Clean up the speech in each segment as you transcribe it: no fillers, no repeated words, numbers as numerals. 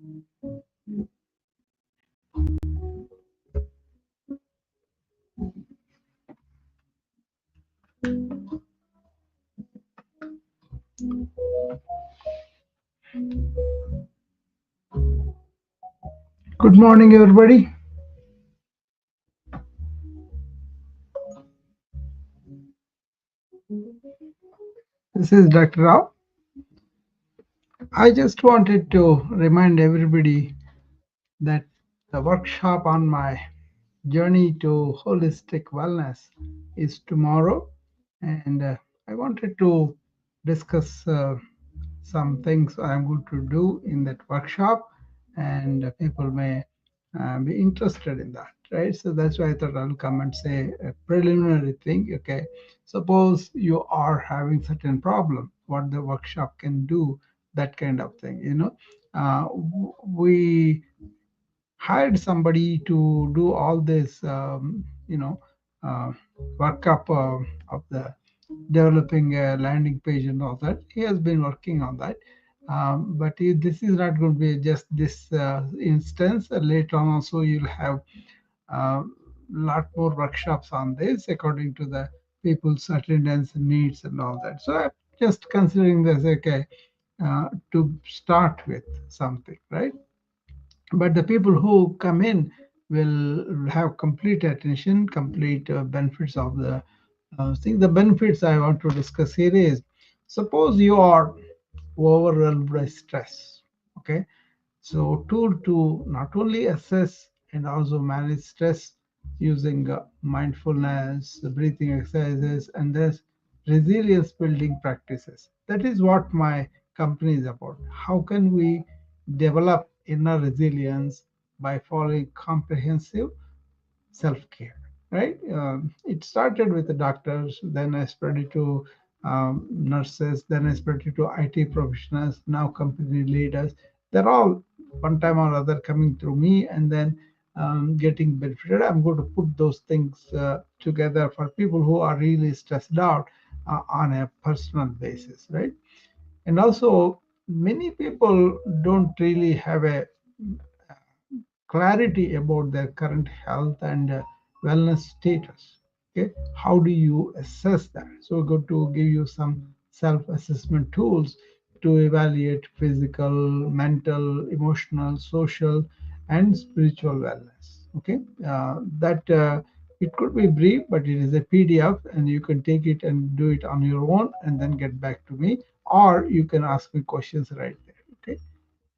Good morning, everybody. This is Dr. Rao. I just wanted to remind everybody that the workshop on my journey to holistic wellness is tomorrow, and I wanted to discuss some things I'm going to do in that workshop, and people may be interested in that, right? So that's why I thought I'll come and say a preliminary thing. Okay, suppose you are having certain problem, what the workshop can do, that kind of thing. We hired somebody to do all this, uh, workup of the developing a landing page and all that. He has been working on that. But this is not going to be just this instance. Later on, also, you'll have a lot more workshops on this according to the people's attendance needs and all that. So I'm just considering this, okay, to start with something, right? But the people who come in will have complete attention, complete benefits of the thing. The benefits I want to discuss here is, suppose you are overwhelmed by stress. Okay, so tool to not only assess and also manage stress using mindfulness, the breathing exercises, and this resilience building practices. That is what my company is about. How can we develop inner resilience by following comprehensive self-care, right? It started with the doctors, then I spread it to nurses, then I spread it to IT professionals, now company leaders. They're all one time or other coming through me, and then getting benefited. I'm going to put those things together for people who are really stressed out on a personal basis, right? And also, many people don't really have a clarity about their current health and wellness status. Okay, how do you assess that? So we're going to give you some self-assessment tools to evaluate physical, mental, emotional, social, and spiritual wellness. Okay, that it could be brief, but it is a PDF, and you can take it and do it on your own, and then get back to me, or you can ask me questions right there. Okay,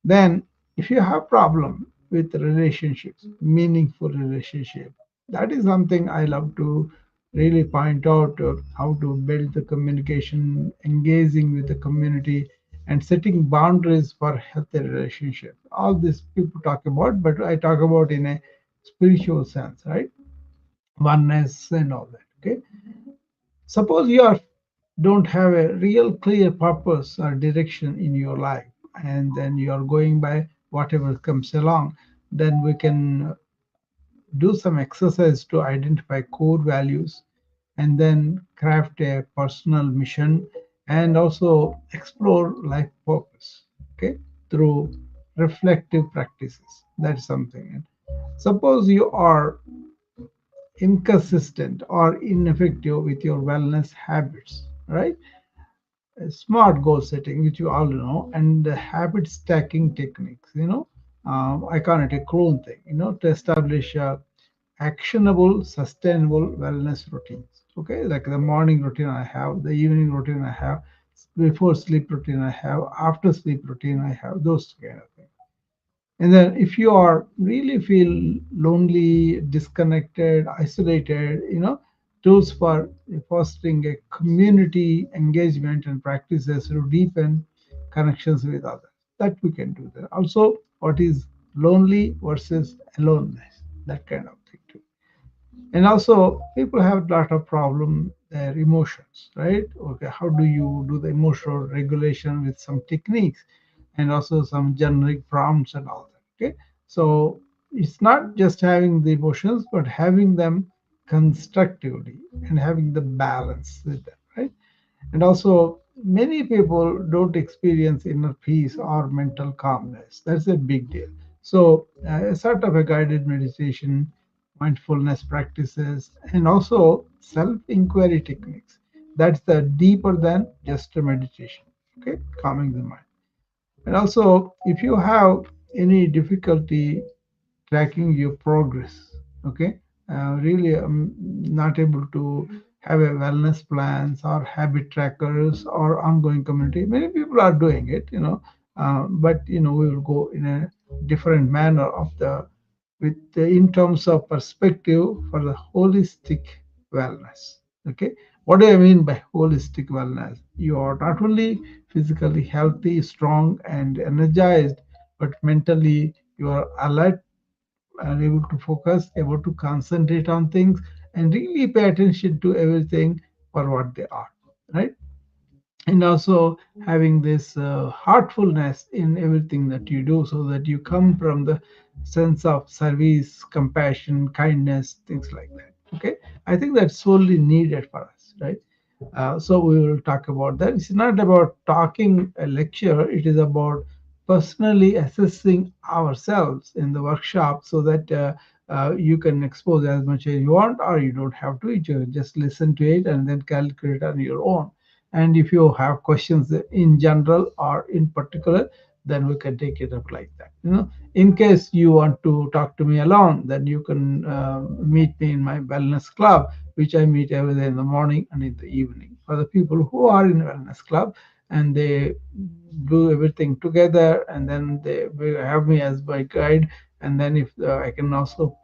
then, if you have problem with relationships, meaningful relationship, that is something I love to really point out, how to build the communication, engaging with the community, and setting boundaries for healthy relationship. All this people talk about, but I talk about in a spiritual sense, right? Oneness and all that. Okay. Suppose you are don't have a real clear purpose or direction in your life, and then you are going by whatever comes along, then we can do some exercise to identify core values, and then craft a personal mission, and also explore life purpose, okay, through reflective practices. That's something. And suppose you are inconsistent or ineffective with your wellness habits, right? Smart goal setting, which you all know, and the habit stacking techniques. I call it a clone thing. To establish actionable, sustainable wellness routines. Okay, like the morning routine I have, the evening routine I have, before sleep routine I have, after sleep routine I have, those kind of things. And then if you are really feel lonely, disconnected, isolated, tools for fostering a community engagement and practices to deepen connections with others. That we can do that. Also, what is lonely versus aloneness, that kind of thing too. And also, people have a lot of problem their emotions, right? Okay, how do you do the emotional regulation with some techniques, and also some generic prompts and all that. Okay, so it's not just having the emotions, but having them constructively and having the balance with them, right? And also, many people don't experience inner peace or mental calmness. That's a big deal. So, a sort of a guided meditation, mindfulness practices, and also self inquiry techniques. That's the deeper than just a meditation. Okay, calming the mind. And also, if you have any difficulty tracking your progress, okay, really not able to have a wellness plans or habit trackers or ongoing community. Many people are doing it, but we will go in a different manner of the with in terms of perspective for the holistic wellness. Okay, what do I mean by holistic wellness? You are not only physically healthy, strong, and energized, but mentally you are alert and able to focus, able to concentrate on things, and really pay attention to everything for what they are, right? And also having this heartfulness in everything that you do, so that you come from the sense of service, compassion, kindness, things like that. Okay, I think that's solely needed for us, right? So we will talk about that. It's not about talking a lecture, it is about personally assessing ourselves in the workshop, so that you can expose as much as you want, or you don't have to. You just listen to it and then calculate on your own. And if you have questions in general or in particular, then we can take it up like that. In case you want to talk to me alone, then you can meet me in my wellness club, which I meet every day in the morning and in the evening. For the people who are in wellness club and they do everything together, and then they will have me as my guide, and then if I can also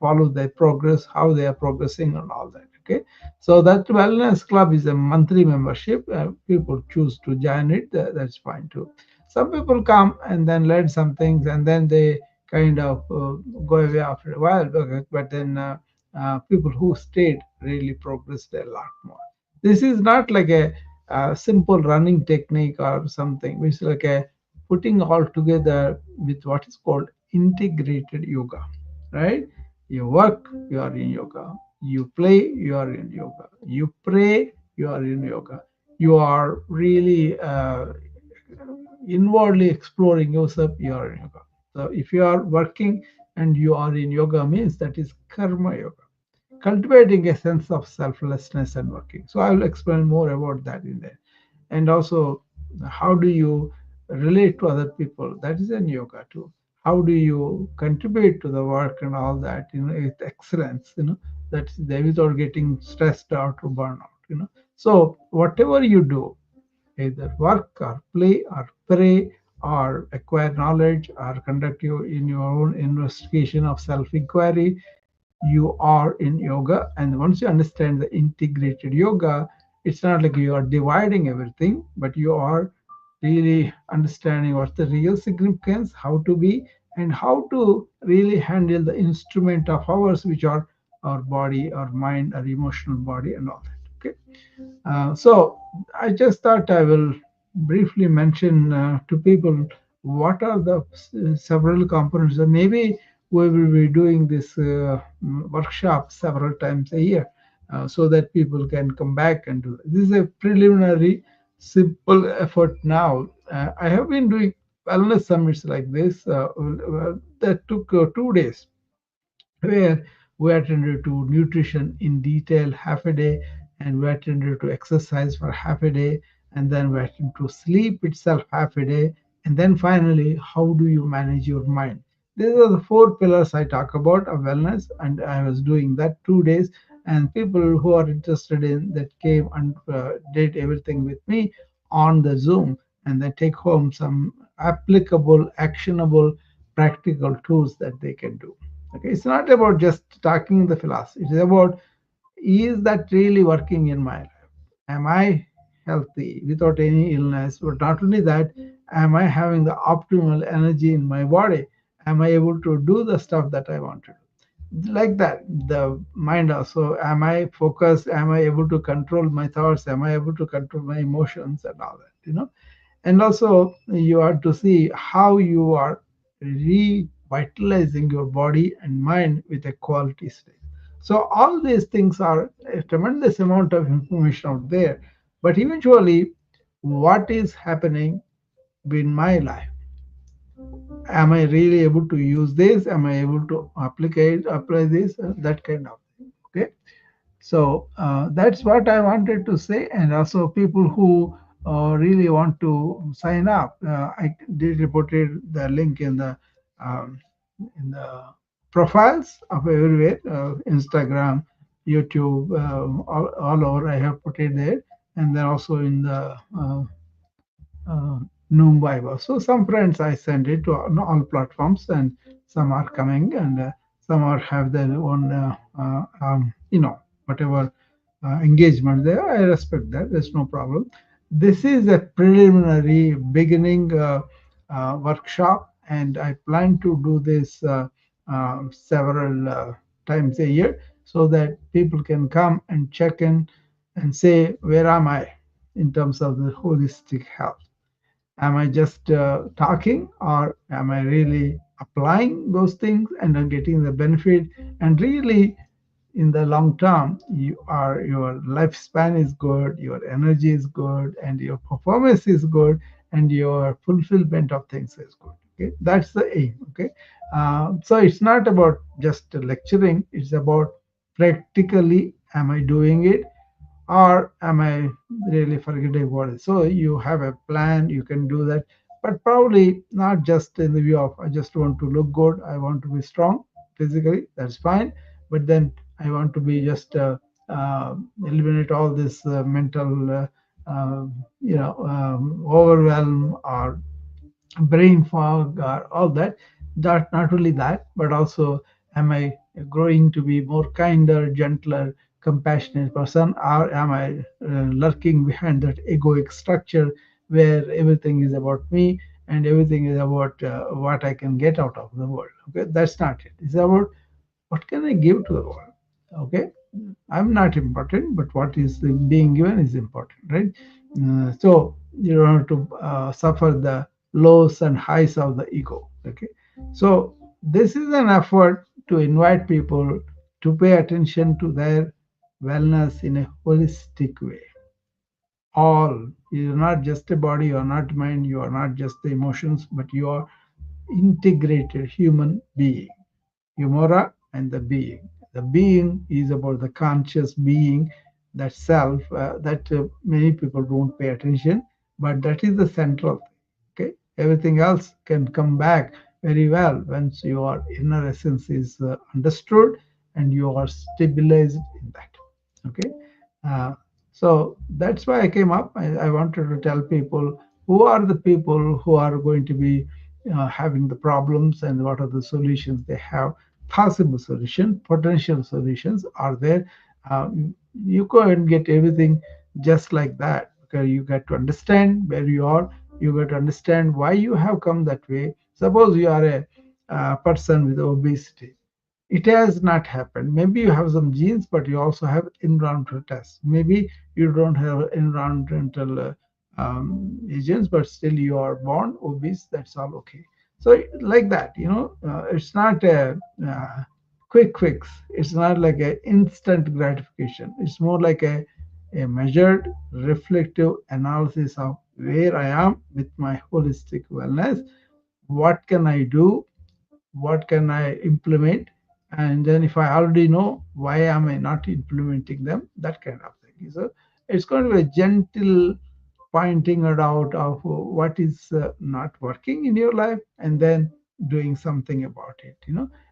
follow their progress, how they are progressing, and all that. Okay, so that wellness club is a monthly membership. People choose to join it. That's fine too. Some people come and then learn some things, and then they kind of go away after a while. But then people who stayed really progressed a lot more. This is not like a simple running technique or something. It's like a putting all together with what is called integrated yoga, right? You work, you are in yoga. You play, you are in yoga. You pray, you are in yoga. You are really inwardly exploring yourself, you are in yoga. So if you are working and you are in yoga, means that is karma yoga, cultivating a sense of selflessness and working. So I will explain more about that in there. And also, how do you relate to other people? That is in yoga too. How do you contribute to the work and all that, with excellence, that's there, without getting stressed out or burnout. So whatever you do, either work or play or pray or acquire knowledge or conduct in your own investigation of self-inquiry, you are in yoga. And once you understand the integrated yoga, it's not like you are dividing everything, but you are really understanding what's the real significance, how to be, and how to really handle the instrument of ours, which are our body, our mind, our emotional body, and all that. Okay, so I just thought I will briefly mention to people what are the several components. Maybe we will be doing this workshop several times a year, so that people can come back and do. This is a preliminary, simple effort now. I have been doing wellness summits like this that took 2 days, where we attended to nutrition in detail half a day, and we attended to exercise for half a day, and then we attended to sleep itself half a day, and then finally, how do you manage your mind? These are the four pillars I talk about of wellness, and I was doing that 2 days. And people who are interested in that came and did everything with me on the Zoom, and then take home some applicable, actionable, practical tools that they can do. Okay, it's not about just talking the philosophy. It is about, is that really working in my life? Am I healthy without any illness? But not only that, am I having the optimal energy in my body? Am I able to do the stuff that I want to do? Like that, the mind also. Am I focused? Am I able to control my thoughts? Am I able to control my emotions and all that? And also, you have to see how you are revitalizing your body and mind with a quality state. So all these things are a tremendous amount of information out there, but eventually what is happening in my life. Am I really able to use this? Am I able to apply this? That kind of thing. Okay. So that's what I wanted to say. And also, people who really want to sign up, I did reported the link um, in the profiles of everywhere, Instagram, YouTube, all over. I have put it there, and then also in the uh, Noom Bible. So some friends I send it to all platforms, and some are coming, and some are have their own, whatever engagement there. I respect that. There's no problem. This is a preliminary beginning workshop, and I plan to do this several times a year so that people can come and check in and say, where am I in terms of the holistic health? Am I just talking, or am I really applying those things and getting the benefit? And really, in the long term, your lifespan is good, your energy is good, and your performance is good, and your fulfillment of things is good. Okay, that's the aim. Okay, so it's not about just lecturing; it's about practically, am I doing it, or am I really forgetting about it? So you have a plan, you can do that, but probably not just in the view of I just want to look good, I want to be strong physically, that's fine, but then I want to be just eliminate all this mental, overwhelm or brain fog or all that. That not only that, but also, am I growing to be more kinder, gentler, compassionate person, or am I lurking behind that egoic structure where everything is about me and everything is about what I can get out of the world? Okay, that's not it. It's about what can I give to the world. Okay, I'm not important, but what is being given is important, right? So you don't have to suffer the lows and highs of the ego. Okay, so this is an effort to invite people to pay attention to their wellness in a holistic way. All, you're not just a body, you're not mind, you are not just the emotions, but you are integrated human being. Humora and the being. The being is about the conscious being, that self, that many people don't pay attention, but that is the central thing. Okay, everything else can come back very well once your inner essence is understood and you are stabilized in that. Okay, uh, so that's why I came up. I wanted to tell people who are the people who are going to be having the problems and what are the solutions they have. Possible solution, potential solutions are there. You go and get everything just like that, because you get to understand where you are. You get to understand why you have come that way. Suppose you are a person with obesity, it has not happened. Maybe you have some genes, but you also have environmental tests. Maybe you don't have environmental agents, but still you are born obese. That's all okay. So like that, it's not a quick fix. It's not like an instant gratification. It's more like a measured, reflective analysis of where I am with my holistic wellness. What can I do? What can I implement? And then if I already know, why am I not implementing them? That kind of thing. So it's going to be a gentle pointing it out of what is not working in your life, and then doing something about it.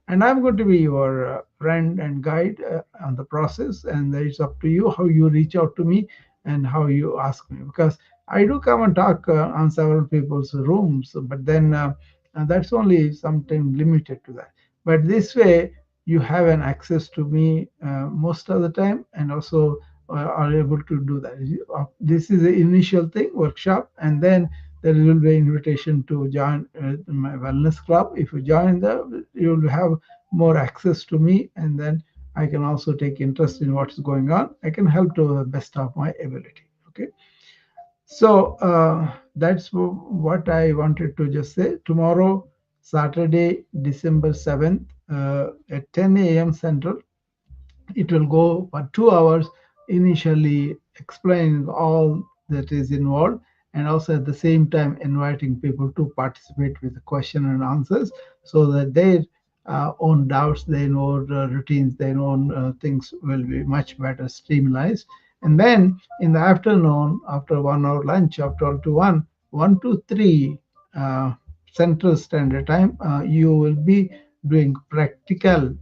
And I'm going to be your friend and guide on the process, and it's up to you how you reach out to me and how you ask me, because I do come and talk on several people's rooms, but then that's only sometimes limited to that. But this way you have an access to me most of the time, and also are able to do that. This is the initial thing, workshop, and then there will be an invitation to join my wellness club. If you join the, you will have more access to me, and then I can also take interest in what's going on. I can help to the best of my ability. Okay. So that's what I wanted to just say. Tomorrow, Saturday, December 7th, at 10 a.m. Central, it will go for 2 hours, initially explaining all that is involved. and also at the same time inviting people to participate with the question and answers, so that their own doubts, their own routines, their own things will be much better streamlined. And then in the afternoon, after 1 hour lunch, after 12 to 1, 1 to 3 uh, Central Standard Time, you will be doing practical,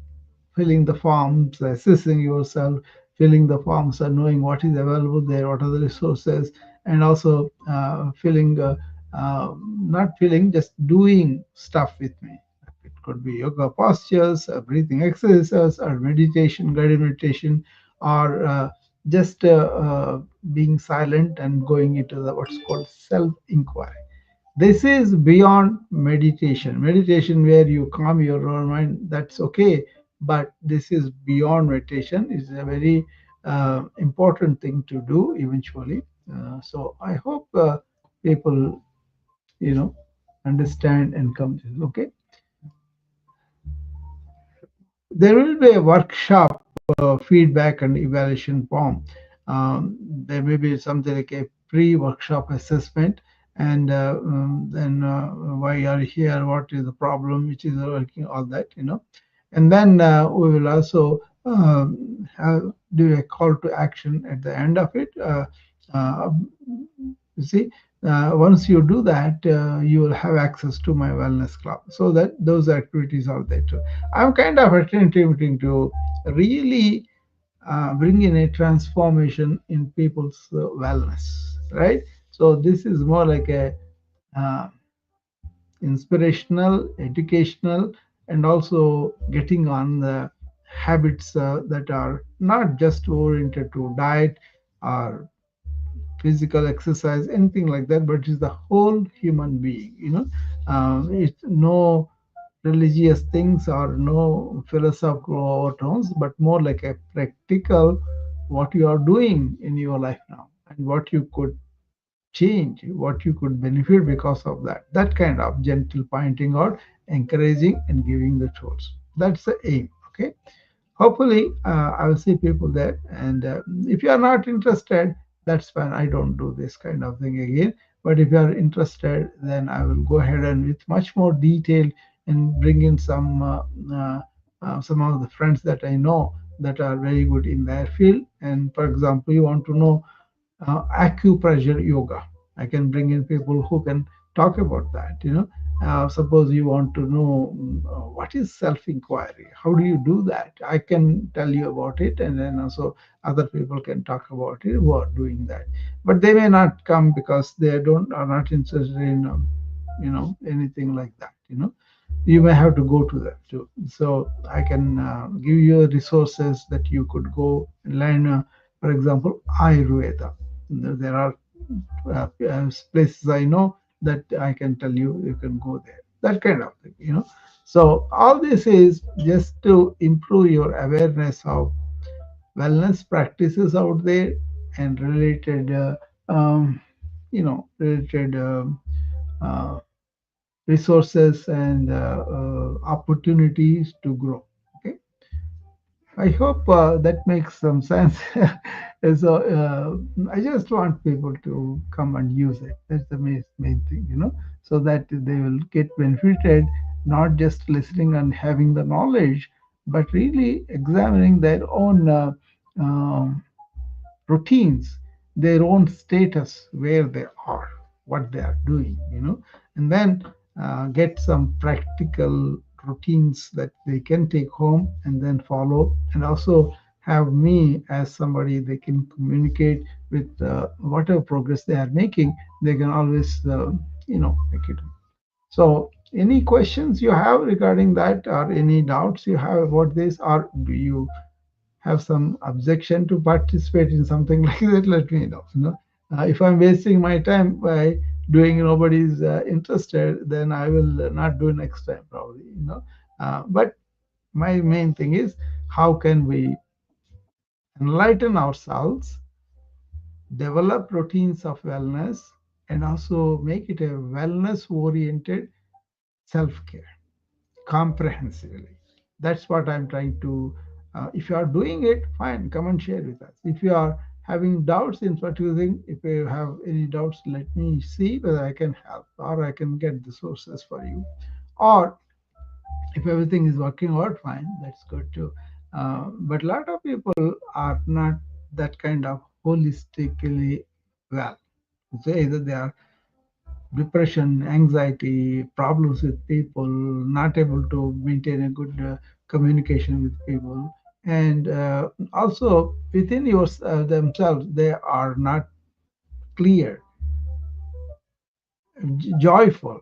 filling the forms, assessing yourself, filling the forms, and knowing what is available there, what are the resources, and also not filling, just doing stuff with me. It could be yoga postures, breathing exercises, or meditation, guided meditation, or just being silent and going into the what's called self inquiry. This is beyond meditation. Meditation where you calm your own mind, that's okay, but this is beyond meditation. It's a very important thing to do eventually. So I hope people, you know, understand and come to, okay. There will be a workshop, feedback and evaluation form. There may be something like a pre-workshop assessment, and then why are you here? What is the problem? Which is working? All that, and then we will also do a call to action at the end of it. Uh, you see, once you do that, you will have access to my wellness club, so that those activities are there too. I'm kind of attempting to really bring in a transformation in people's wellness, right? So this is more like a uh, inspirational, educational, and also getting on the habits that are not just oriented to diet or physical exercise, anything like that, but it's the whole human being. It's no religious things or no philosophical overtones, but more like a practical what you are doing in your life now and what you could change, what you could benefit because of that. That kind of gentle pointing out, encouraging, and giving the tools. That's the aim. Okay. Hopefully, I will see people there. And if you are not interested, that's fine. I don't do this kind of thing again. But if you are interested, then I will go ahead and with much more detail and bring in some of the friends that I know that are very good in their field. And for example, you want to know acupressure yoga. I can bring in people who can talk about that. Suppose you want to know what is self-inquiry, how do you do that? I can tell you about it, and then also other people can talk about it who are doing that. But they may not come because they don't are not interested in anything like that. You may have to go to them too. So I can give you resources that you could go and learn. For example, Ayurveda. There are places I know that I can tell you you can go there. That kind of thing. So all this is just to improve your awareness of wellness practices out there and related, related uh, resources and opportunities to grow. Okay. I hope that makes some sense. So I just want people to come and use it. That's the main thing, so that they will get benefited, not just listening and having the knowledge, but really examining their own um, routines, their own status, where they are, what they are doing, and then get some practical routines that they can take home and then follow, and also have me as somebody they can communicate with. Whatever progress they are making, they can always, make it. So, any questions you have regarding that, or any doubts you have about this, or do you have some objection to participate in something like that, let me know. If I'm wasting my time by doing nobody's interested, then I will not do next time probably. But my main thing is how can we enlighten ourselves, develop routines of wellness, and also make it a wellness oriented self-care comprehensively. That's what I'm trying to. If you are doing it, fine, come and share with us. If you are having doubts in purchasing. If you have any doubts, let me see whether I can help or I can get the sources for you. Or if everything is working out fine, that's good too. But a lot of people are not that kind of holistically well. So either they are depression, anxiety, problems with people, not able to maintain a good communication with people, and also within themselves, they are not clear, joyful,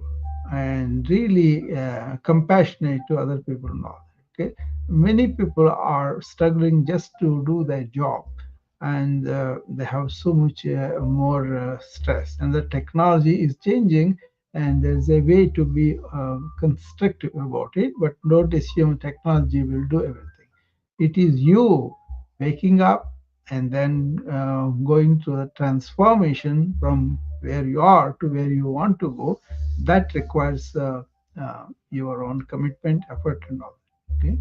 and really compassionate to other people now. Okay, many people are struggling just to do their job, and they have so much more stress. And the technology is changing, and there's a way to be constructive about it. But don't assume technology will do everything. It is you waking up and then going through the transformation from where you are to where you want to go. That requires your own commitment, effort, and all. Okay.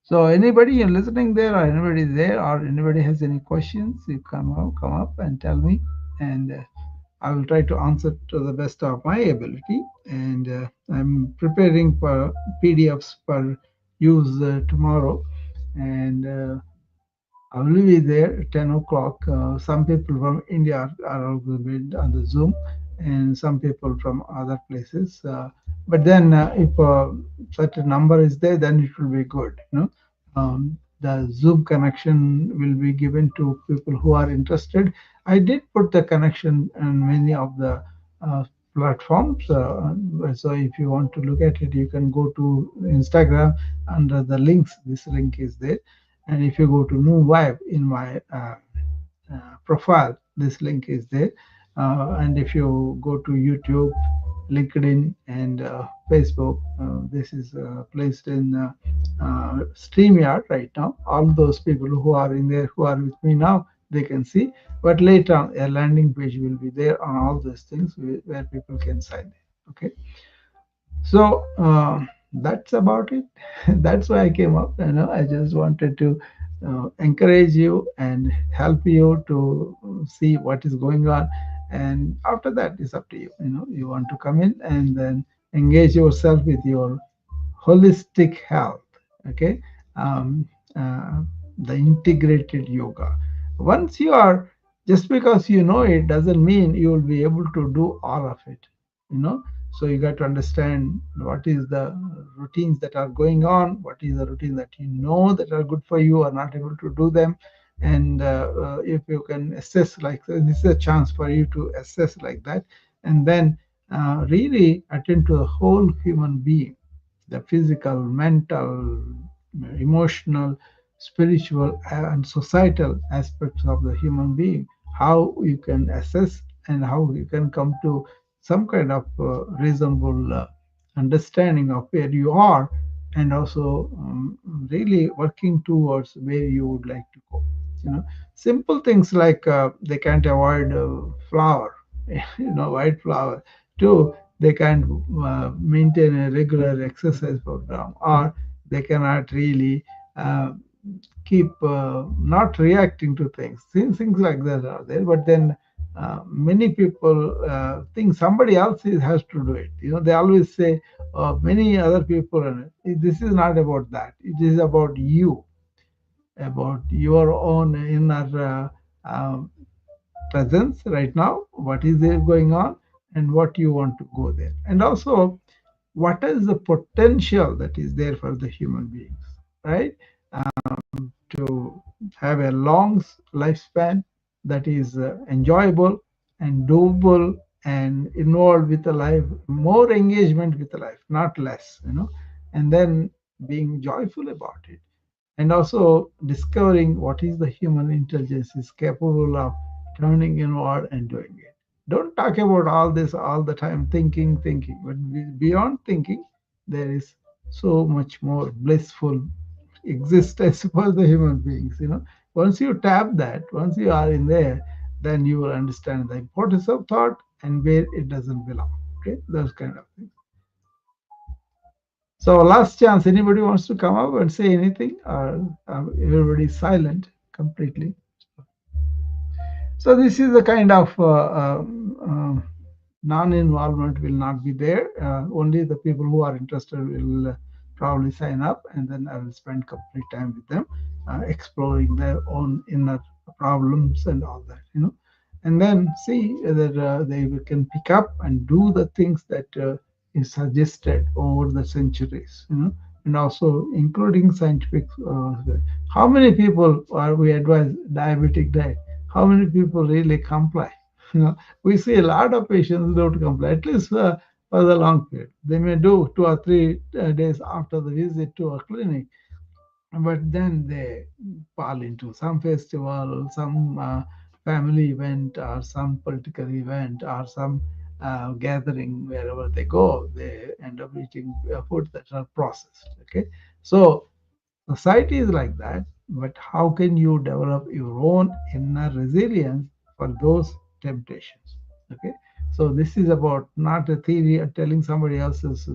So anybody listening there, or anybody there, or anybody has any questions, you come up and tell me, and I will try to answer to the best of my ability. And I'm preparing for PDFs for use tomorrow, and I will be there at 10 o'clock. Some people from India are also on the Zoom, and some people from other places. But then, if such a number is there, then it will be good. The Zoom connection will be given to people who are interested. I did put the connection on many of the uh, platforms. So if you want to look at it, you can go to Instagram under the links. This link is there, and if you go to New Vibe in my profile, this link is there. And if you go to YouTube, LinkedIn, and Facebook, this is placed in StreamYard right now. All those people who are in there, who are with me now, they can see. But later on, a landing page will be there on all those things where people can sign in. Okay. So that's about it. That's why I came up. I just wanted to encourage you and help you to see what is going on. And after that, it's up to you. You want to come in and then engage yourself with your holistic health. Okay, um, uh, the integrated yoga. Once you are, just because you know it doesn't mean you will be able to do all of it. You know, so you got to understand what is the routines that are going on, what is the routine that you know that are good for you, are not able to do them. And if you can assess like this is a chance for you to assess like that, and then really attend to the whole human being, the physical, mental, emotional, spiritual, and societal aspects of the human being, how you can assess and how you can come to some kind of reasonable understanding of where you are, and also really working towards where you would like to go. Simple things like they can't avoid flour, white flour. Two, they can't maintain a regular exercise program, or they cannot really uh, keep not reacting to things. Things like that are there. But then many people think somebody else has to do it. They always say many other people. This is not about that. It is about you, about your own inner presence right now, what is there going on, and what you want to go there. And also, what is the potential that is there for the human beings, right? To have a long lifespan that is enjoyable and doable and involved with the life, more engagement with the life, not less. And then being joyful about it, and also discovering what is the human intelligence is capable of turning inward and doing it. Don't talk about all this all the time, thinking, but beyond thinking, there is so much more blissful existence for the human beings. Once you tap that, once you are in there, then you will understand the importance of thought and where it doesn't belong. Okay, those kind of things. So last chance, anybody wants to come up and say anything, or everybody's silent? completely. So this is the kind of non-involvement will not be there. Only the people who are interested will probably sign up, and then I will spend complete time with them, exploring their own inner problems and all that, and then see whether they can pick up and do the things that is suggested over the centuries, and also including scientific. How many people are we advise diabetic diet? How many people really comply? You know, we see a lot of patients don't comply, at least for the long period. They may do 2 or 3 days after the visit to a clinic, but then they fall into some festival, some family event, or some political event, or some gathering. Wherever they go, they end up eating food that are processed. Okay, so society is like that, but how can you develop your own inner resilience for those temptations? Okay, so this is about not a theory or telling somebody else's.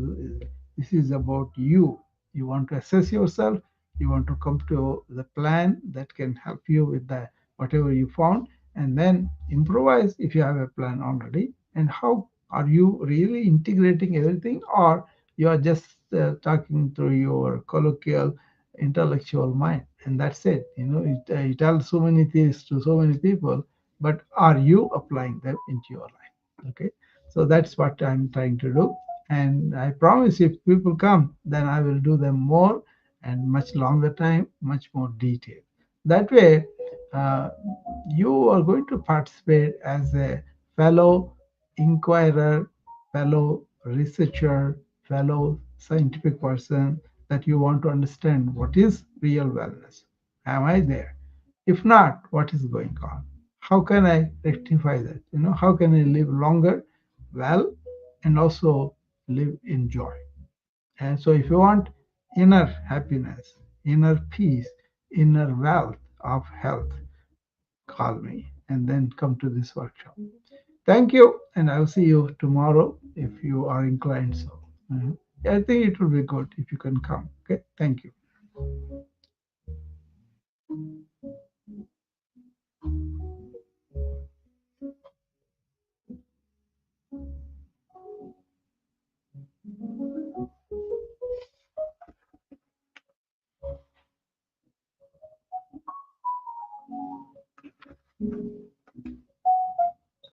This is about you. You want to assess yourself. You want to come to the plan that can help you with the whatever you found, and then improvise if you have a plan already. And how are you really integrating everything, or you are just talking through your colloquial intellectual mind, and that's it. You tell so many things to so many people, but are you applying them into your life? Okay, so that's what I'm trying to do, and I promise if people come, then I will do them more and much longer time, much more detail. That way, uh, you are going to participate as a fellow inquirer, fellow researcher, fellow scientific person, that you want to understand what is real wellness. Am I there? If not, what is going on? How can I rectify that? How can I live longer, well, and also live in joy? And so, if you want inner happiness, inner peace, inner wealth of health, call me and then come to this workshop. Thank you, and I'll see you tomorrow if you are inclined so. I think it will be good if you can come. Okay, thank you.